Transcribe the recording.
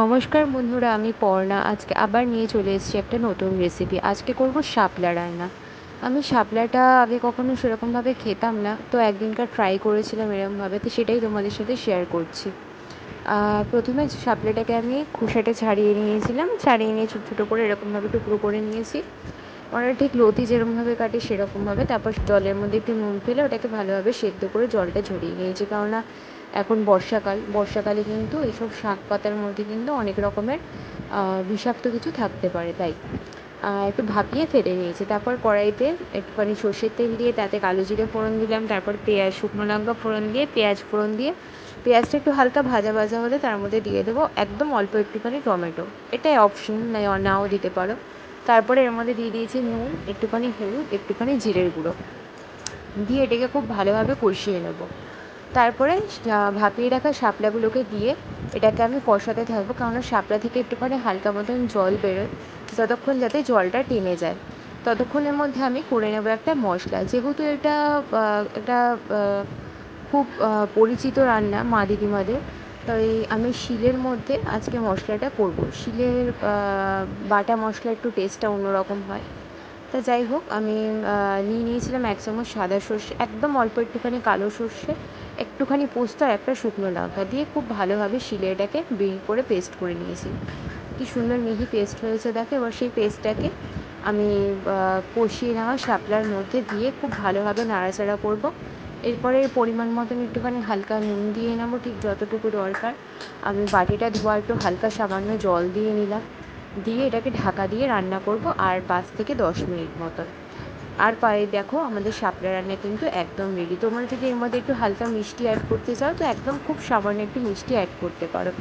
নমস্কার বন্ধুরা, আমি পর্ণা। আজকে আবার নিয়ে চলে এসেছি একটা নতুন রেসিপি। আজকে করব শাপলা রান্না। আমি শাপলাটা আগে কখনো সেরকমভাবে খেতাম না, তো একদিনকার ট্রাই করেছিলাম এরকমভাবে, তো সেটাই তোমাদের সাথে শেয়ার করছি। প্রথমে শাপলাটাকে আমি খোসাটা ছাড়িয়ে নিয়েছিলাম, ছাড়িয়ে নিয়ে ছোটো ছোটো করে এরকমভাবে টুকরো করে নিয়েছি। ওরা ঠিক লতি যেরকমভাবে কাটে সেরকমভাবে। তারপর জলের মধ্যে একটু নুন ফেলে ওটাকে ভালোভাবে সেদ্ধ করে জলটা ঝরিয়ে নিয়েছি, কেননা এখন বর্ষাকালে কিন্তু এইসব শাক পাতার মধ্যে কিন্তু অনেক রকমের বিষাক্ত কিছু থাকতে পারে, তাই একটু ভাপিয়ে ফেলে নিয়েছি। তারপর কড়াইতে একটুখানি সর্ষের তেল দিয়ে তাতে কালো জিরে ফোড়ন দিলাম, তারপর পেঁয়াজ, শুকনো লঙ্কা ফোড়ন দিয়ে পেঁয়াজ ফোড়ন দিয়ে পেঁয়াজটা একটু হালকা ভাজা ভাজা হলে তার মধ্যে দিয়ে দেবো একদম অল্প একটুখানি টমেটো। এটাই অপশন, নাও দিতে পারো। তারপরে এর মধ্যে দিয়ে দিয়েছি নুন, একটুখানি হলুদ, একটুখানি জিরের গুঁড়ো দিয়ে এটাকে খুব ভালোভাবে কষিয়ে নেব। তারপরে ভাপিয়ে রাখা শাপলাগুলোকে দিয়ে এটাকে আমি কষাতে থাকবো, কেননা শাপলা থেকে একটুখানি হালকা মতন জল বেরোয়, যতক্ষণ যাতে জলটা টেনে যায় ততক্ষণের মধ্যে আমি করে নেবো একটা মশলা। যেহেতু এটা একটা খুব পরিচিত রান্না মা দিদিমাদের, তাই আমি শিলের মধ্যে আজকে মশলাটা করব। শিলের বাটা মশলা একটু টেস্টটা অন্যরকম হয়। তা যাই হোক, আমি নিয়ে নিয়েছিলাম 1 চামচ সাদা সর্ষে, একদম অল্প একটুখানি কালো সর্ষে, একটুখানি পোস্ত আর একটা শুকনো লঙ্কা দিয়ে খুব ভালোভাবে শিলে এটাকে মিহি করে পেস্ট করে নিয়েছি। কী সুন্দর মিহি পেস্ট হয়েছে দেখো। এবার সেই পেস্টটাকে আমি কষিয়ে নেওয়া শাপলার মধ্যে দিয়ে খুব ভালোভাবে নাড়াচাড়া করব। এরপরে পরিমাণ মতন একটুখানি হালকা নুন দিয়ে নেবো, ঠিক যতটুকু দরকার। আমি বাটিটা ধোয়া একটু হালকা সামান্য জল দিয়ে নিলাম, দিয়ে এটাকে ঢাকা দিয়ে রান্না করব আর 5 থেকে 10 মিনিট মতন। আর পায়ে দেখো, আমাদের শাপলা রান্না কিন্তু একদম রেডি। তোমরা যদি এর মধ্যে একটু হালকা মিষ্টি অ্যাড করতে চাও তো একদম খুব সামান্য একটু মিষ্টি অ্যাড করতে পারো।